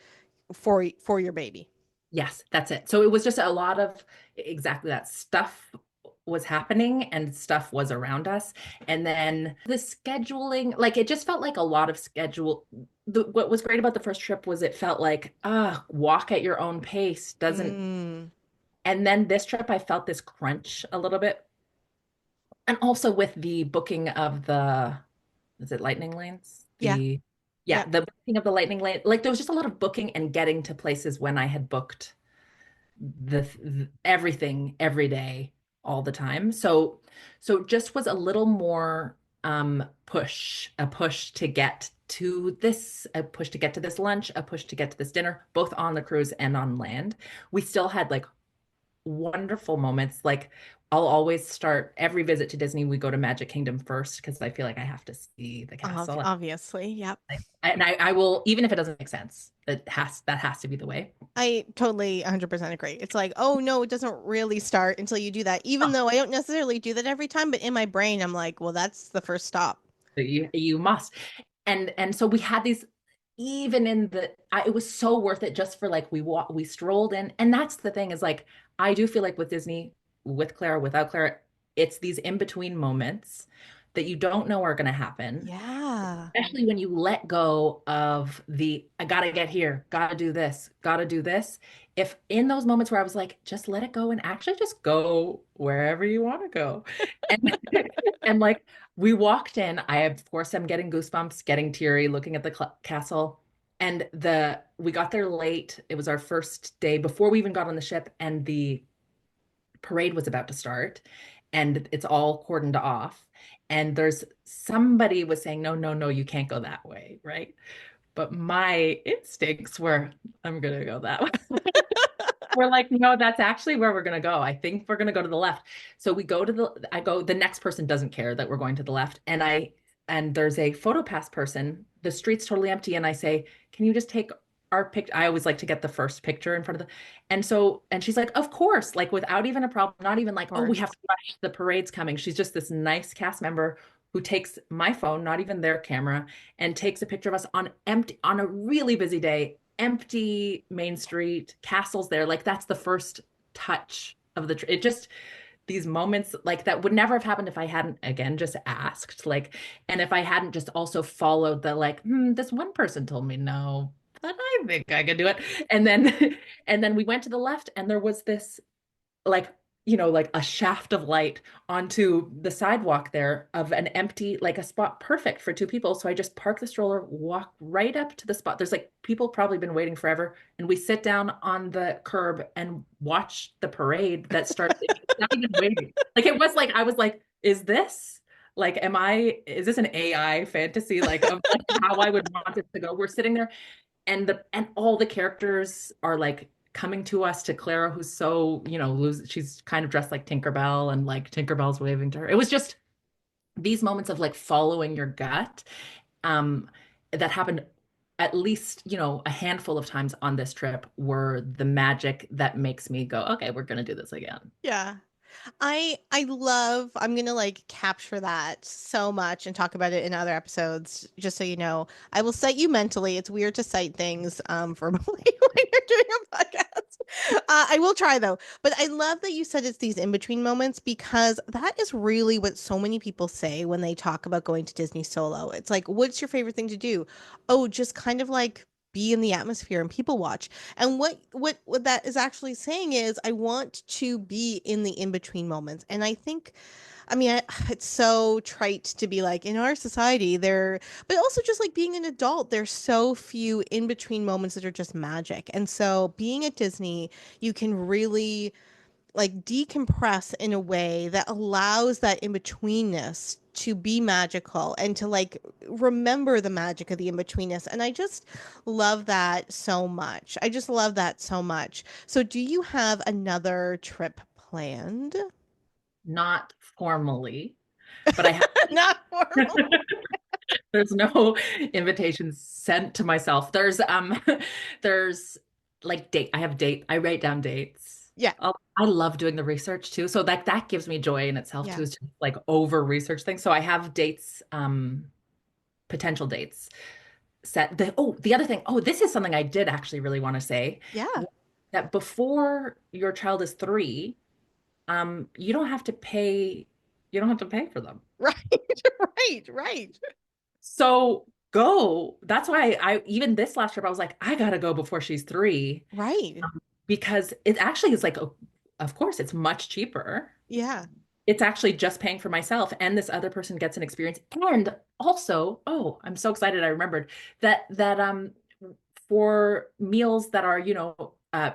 for your baby. Yes, that's it. So it was just a lot of exactly that stuff was happening and stuff was around us. And then the scheduling, like it just felt like a lot of schedule. What was great about the first trip was it felt like, walk at your own pace doesn't. Mm, And then this trip, I felt this crunch a little bit. And also with the booking of is it lightning lanes? yeah. Yeah, Yep. the booking of the lightning lane. Like there was just a lot of booking and getting to places when I had booked everything every day all the time. So it just was a little more a push to get to this, a push to get to this lunch, a push to get to this dinner, both on the cruise and on land. We still had like wonderful moments. Like I'll always start every visit to Disney, we go to Magic Kingdom first because I feel like I have to see the castle. Obviously, yep. I will, even if it doesn't make sense, that has to be the way. I totally 100% agree. It's like, oh no, it doesn't really start until you do that. Even Oh, though I don't necessarily do that every time, but in my brain, I'm like, well, that's the first stop. you must. And so we had these even in it was so worth it just for like we strolled in. And that's the thing is like I do feel like with Disney, with Clara, without Clara, it's these in between moments that you don't know are going to happen, Yeah. especially when you let go of the I gotta get here, gotta do this, gotta do this. If in those moments where I was like, just let it go and actually just go wherever you want to go. And and like we walked in, I of course I'm getting goosebumps, getting teary, looking at the castle. And we got there late. It was our first day before we even got on the ship, and the parade was about to start and it's all cordoned off, and there's somebody was saying no, no, no, you can't go that way, right? But my instincts were I'm gonna go that way. We're like, no, that's actually where we're gonna go. I think we're gonna go to the left. So we go to the next person doesn't care that we're going to the left. And there's a photo pass person. The street's totally empty. And I say, can you just take our picture? I always like to get the first picture in front of the and she's like, of course, like without even a problem, not even Of like, oh, we have course. to rush, the parade's coming. She's just this nice cast member who takes my phone, not even their camera, and takes a picture of us on a really busy day, empty Main Street, castles there. Like that's the first touch of it just these moments like that would never have happened if I hadn't again just asked, like, and if I hadn't just also followed the like, this one person told me no, but I think I could do it. And then and then we went to the left and there was this like like a shaft of light onto the sidewalk there of an empty like a spot perfect for two people. So I just park the stroller, walk right up to the spot. There's like people probably been waiting forever, and we sit down on the curb and watch the parade that starts. Not even waiting. Like it was like I was like, is this like is this an AI fantasy like of like how I would want it to go? We're sitting there and all the characters are like coming to us, to Clara, who's so, she's kind of dressed like Tinkerbell, and like Tinkerbell's waving to her. It was just these moments of like following your gut, um, that happened at least, a handful of times on this trip, were the magic that makes me go, okay, we're gonna do this again. Yeah. I love, I'm gonna like capture that so much and talk about it in other episodes, just so you know. I will cite you mentally. It's weird to cite things verbally when you're doing a podcast. I will try though. But I love that you said it's these in-between moments, because that is really what so many people say when they talk about going to Disney solo. It's like, what's your favorite thing to do? Oh, just kind of like be in the atmosphere and people watch. And what that is actually saying is I want to be in the in-between moments. And I think I mean, it's so trite to be like in our society there, but also just like being an adult, there's so few in between moments that are just magic. And so being at Disney, you can really like decompress in a way that allows that in betweenness to be magical and to like remember the magic of the in betweenness. And I just love that so much. I just love that so much. So, do you have another trip planned? Not formally, but I have. Not formal. There's no invitations sent to myself. There's like date. I have date. I write down dates. Yeah. Oh, I love doing the research too. So that gives me joy in itself Yeah. too, is to like over research things. So I have dates, potential dates set. The other thing, this is something I did actually really want to say, Yeah. that before your child is 3, you don't have to pay, for them. Right. Right. Right. So go. That's why even this last trip, I was like, I gotta go before she's 3, Right. because it actually is like, of course, it's much cheaper. Yeah. It's actually just paying for myself, and this other person gets an experience. And also, I'm so excited. I remembered that for meals that are,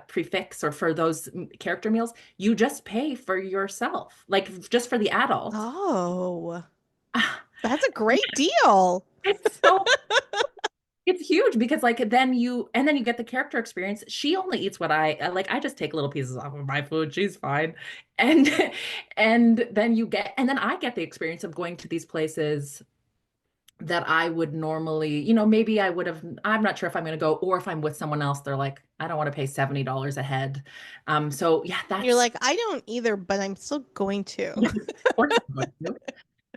prefix, or for those character meals, you just pay for yourself, like just for the adult. Oh, that's a great deal. It's so It's huge, because like then you get the character experience. She only eats what I like. I just take little pieces off of my food. She's fine. And and then I get the experience of going to these places that I would normally, maybe I'm not sure if I'm going to go, or if I'm with someone else, they're like, I don't want to pay $70 a head. So yeah, You're that's like, I don't either, but I'm still going to. of course I'm going to.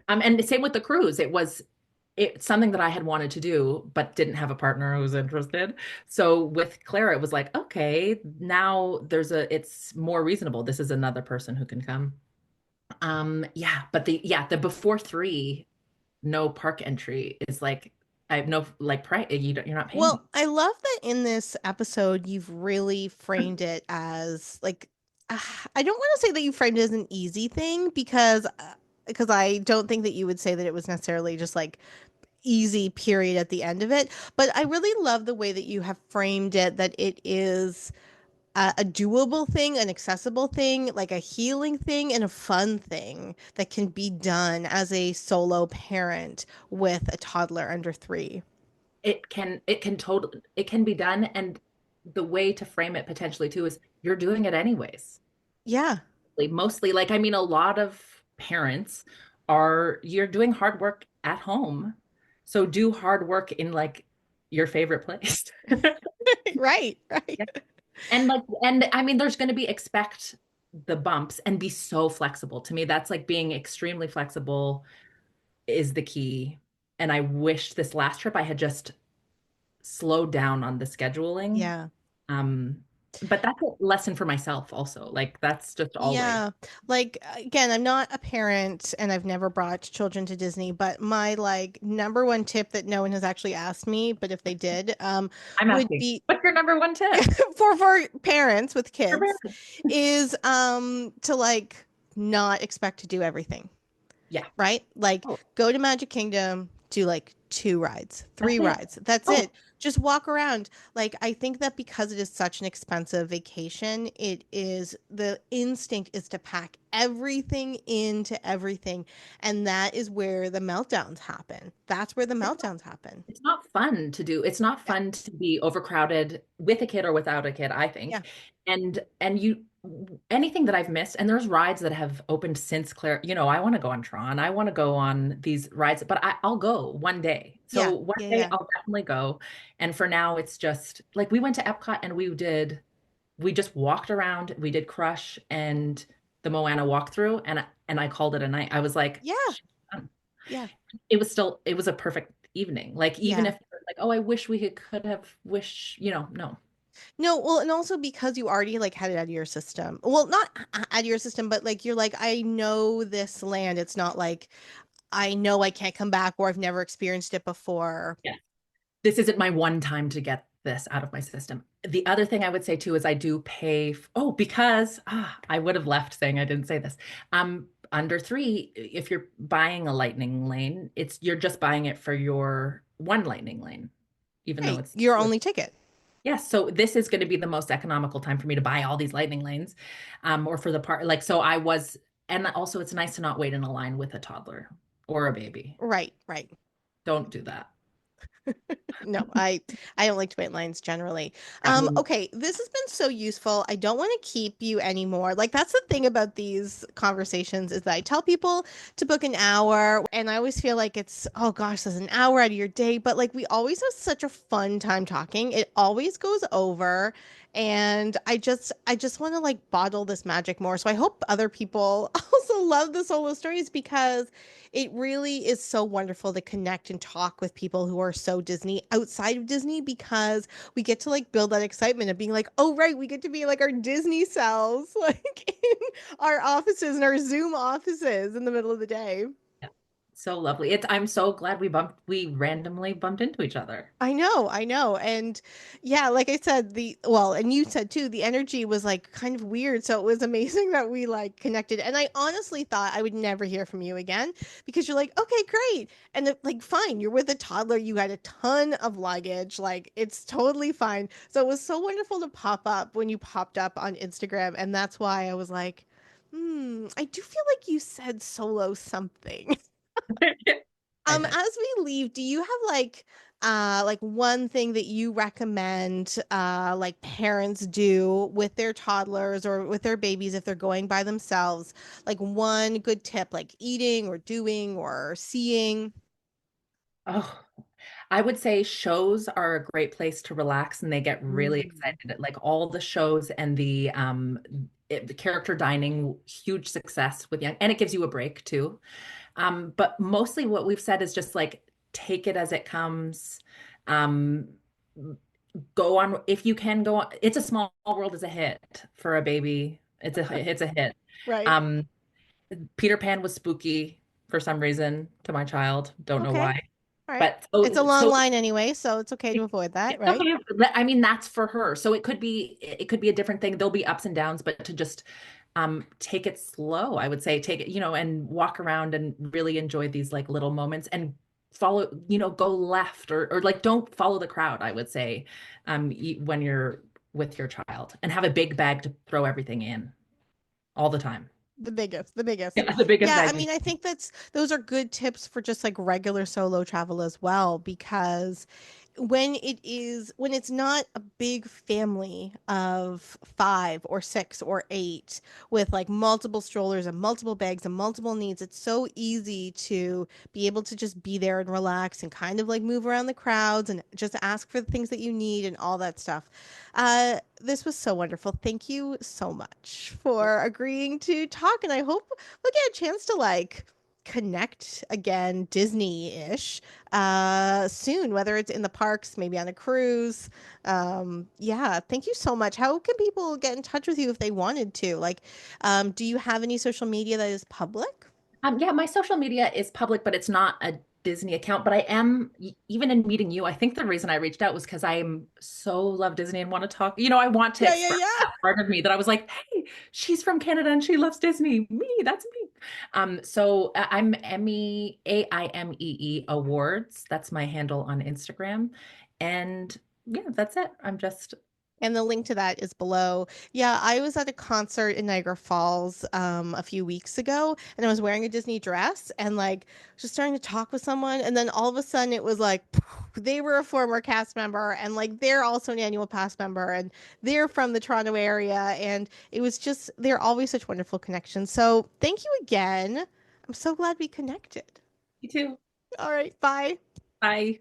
And same with the cruise. It's something that I had wanted to do, but didn't have a partner who was interested. So with Clara, it was like, okay, now it's more reasonable. This is another person who can come. Yeah, but the before 3, no park entry is like, I have no like price. You're not paying. Well, I love that in this episode, you've really framed it as like, I don't want to say that you framed it as an easy thing because I don't think that you would say that it was necessarily just like easy period at the end of it. But I really love the way that you have framed it, that it is a doable thing, an accessible thing, like a healing thing, and a fun thing that can be done as a solo parent with a toddler under 3. It can be done. And the way to frame it potentially too is you're doing it anyways. Yeah. Mostly, like, I mean, a lot of parents you're doing hard work at home. So do hard work in like your favorite place. Right. Right. Yeah. And I mean, there's going to be, expect the bumps and be so flexible. To me, that's like being extremely flexible is the key. And I wish this last trip I had just slowed down on the scheduling. Yeah. Um, but that's a lesson for myself also. Like, that's just always. Yeah. Like again, I'm not a parent and I've never brought children to Disney, but my like number one tip that no one has actually asked me, but if they did, I'm would asking, be what's your number one tip? for parents with For kids parents? is to like not expect to do everything, Yeah. right? Like Oh, go to Magic Kingdom, do like 2 rides, that's 3 it. rides. That's Oh, it. Just walk around. Like I think that because it is such an expensive vacation, it is the instinct is to pack everything into everything, and that is where the meltdowns happen. That's where the meltdowns happen. it's not fun to do. It's not Yeah. fun to be overcrowded with a kid or without a kid, I Yeah. think. And you anything that I've missed, and there's rides that have opened since Claire, I want to go on Tron. I want to go on these rides, but I'll go one day. Yeah. So one Yeah. day Yeah. I'll definitely go. And for now, it's just like we went to Epcot and we just walked around. We did Crush and the Moana walkthrough, and I called it a night. I was like, Yeah. Yeah. it was a perfect evening. Like, even Yeah. if like, oh, I wish we could have wish, no. No, well, and also because you already like had it out of your system. Well, not out of your system, but like you're like, I know this land. It's not like I know I can't come back or I've never experienced it before. Yeah. This isn't my one time to get this out of my system. The other thing I would say too is I do pay, oh, because I would have left saying I didn't say this. Under 3, if you're buying a lightning lane, you're just buying it for your one lightning lane, even though Right. it's Your only ticket. yes. So this is going to be the most economical time for me to buy all these lightning lanes, or for the part like so I was, and also it's nice to not wait in a line with a toddler or a baby. Right, right. Don't do that. No, I don't like to wait lines generally. I mean, Okay, this has been so useful. I don't want to keep you anymore. Like that's the thing about these conversations is that I tell people to book an hour, and I always feel like it's oh gosh, there's an hour out of your day, but like we always have such a fun time talking. It always goes over. And I just want to like bottle this magic more. So I hope other people also love the solo stories because it really is so wonderful to connect and talk with people who are so Disney outside of Disney because we get to like build that excitement of being like, oh, right, we get to be like our Disney selves, like in our offices and our Zoom offices in the middle of the day. yeah, so lovely. I'm so glad we randomly bumped into each other. I know, I know. And yeah, like I said, and you said too, the energy was like kind of weird. So it was amazing that we like connected. And I honestly thought I would never hear from you again because you're like, okay, great. And like, fine, you're with a toddler, you got a ton of luggage, like it's totally fine. So it was so wonderful to pop up when you popped up on Instagram. And that's why I was like, I do feel like you said solo something. I did. As we leave, do you have like one thing that you recommend like parents do with their toddlers or with their babies if they're going by themselves? Like one good tip, like eating or doing or seeing. Oh, I would say shows are a great place to relax and they get really Mm. excited. Like all the shows and the character dining, huge success with young, and it gives you a break too. But mostly what we've said is just like take it as it comes. Um, go on if you can go on. It's a Small World is a hit for a baby. It's a hit. Right. Um, Peter Pan was spooky for some reason to my child. Don't know Okay. why. All right. But It's a long so line anyway, so it's okay to avoid that, it's right? okay. I mean, that's for her. So it could be a different thing. There'll be ups and downs, but to just take it slow, I would say take it, and walk around and really enjoy these like little moments and follow, go left or like don't follow the crowd, I would say, when you're with your child and have a big bag to throw everything in all the time. The biggest. Yeah, the biggest Yeah, I bag. mean, I think those are good tips for just like regular solo travel as well, because when it's not a big family of 5 or 6 or 8 with like multiple strollers and multiple bags and multiple needs, it's so easy to be able to just be there and relax and kind of like move around the crowds and just ask for the things that you need and all that stuff. This was so wonderful. Thank you so much for agreeing to talk, and I hope we'll get a chance to like connect again Disney-ish soon, whether it's in the parks, maybe on a cruise. Yeah, thank you so much. How can people get in touch with you if they wanted to? Like, do you have any social media that is public? Yeah, my social media is public, but it's not a Disney account. But I am, even in meeting you, I think the reason I reached out was because I am so love Disney and want to talk. I want to Yeah, yeah, express yeah. that part of me that I was like, hey, she's from Canada and she loves Disney. That's me. So I'm Emmy, AIMEE Awards. That's my handle on Instagram. And yeah, that's it. I'm just, And the link to that is below. Yeah, I was at a concert in Niagara Falls a few weeks ago, and I was wearing a Disney dress and like just starting to talk with someone, and then all of a sudden it was like they were a former cast member, and like they're also an annual pass member, and they're from the Toronto area, and it was just they're always such wonderful connections. So thank you again. I'm so glad we connected. you too. All right, bye. Bye.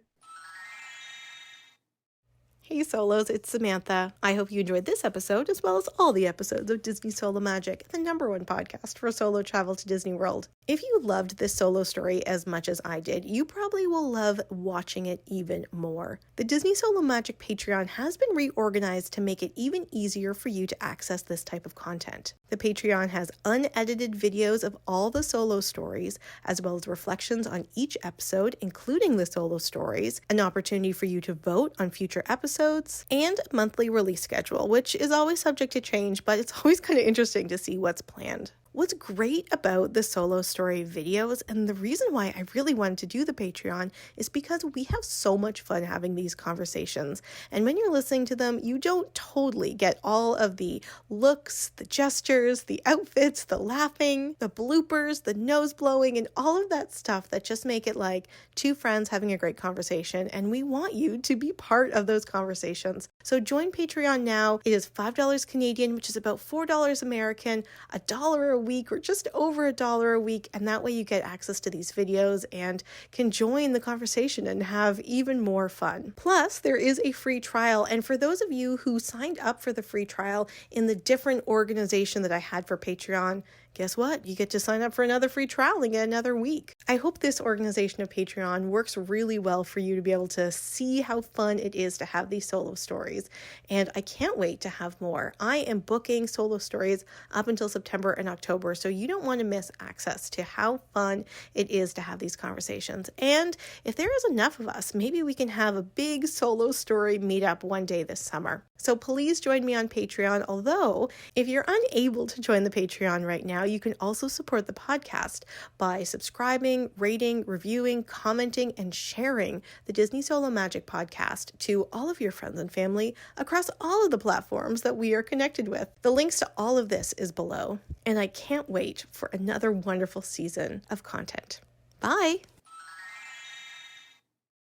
Hey Solos, it's Samantha. I hope you enjoyed this episode as well as all the episodes of Disney Solo Magic, the #1 podcast for solo travel to Disney World. If you loved this solo story as much as I did, you probably will love watching it even more. The Disney Solo Magic Patreon has been reorganized to make it even easier for you to access this type of content. The Patreon has unedited videos of all the solo stories, as well as reflections on each episode, including the solo stories, an opportunity for you to vote on future episodes, episodes, and a monthly release schedule, which is always subject to change, but it's always kind of interesting to see what's planned. What's great about the solo story videos, and the reason why I really wanted to do the Patreon, is because we have so much fun having these conversations. And when you're listening to them, you don't totally get all of the looks, the gestures, the outfits, the laughing, the bloopers, the nose blowing, and all of that stuff that just make it like two friends having a great conversation. And we want you to be part of those conversations. So join Patreon now. It is $5 Canadian, which is about $4 American, $1 a week, or just over $1 a week, and that way you get access to these videos and can join the conversation and have even more fun. Plus, there is a free trial, and for those of you who signed up for the free trial in the different organization that I had for Patreon, guess what? You get to sign up for another free trial and get another week. I hope this organization of Patreon works really well for you to be able to see how fun it is to have these solo stories. And I can't wait to have more. I am booking solo stories up until September and October, so you don't want to miss access to how fun it is to have these conversations. And if there is enough of us, maybe we can have a big solo story meetup one day this summer. So please join me on Patreon, although if you're unable to join the Patreon right now, you can also support the podcast by subscribing, rating, reviewing, commenting, and sharing the Disney Solo Magic podcast to all of your friends and family across all of the platforms that we are connected with. The links to all of this is below, and I can't wait for another wonderful season of content. Bye!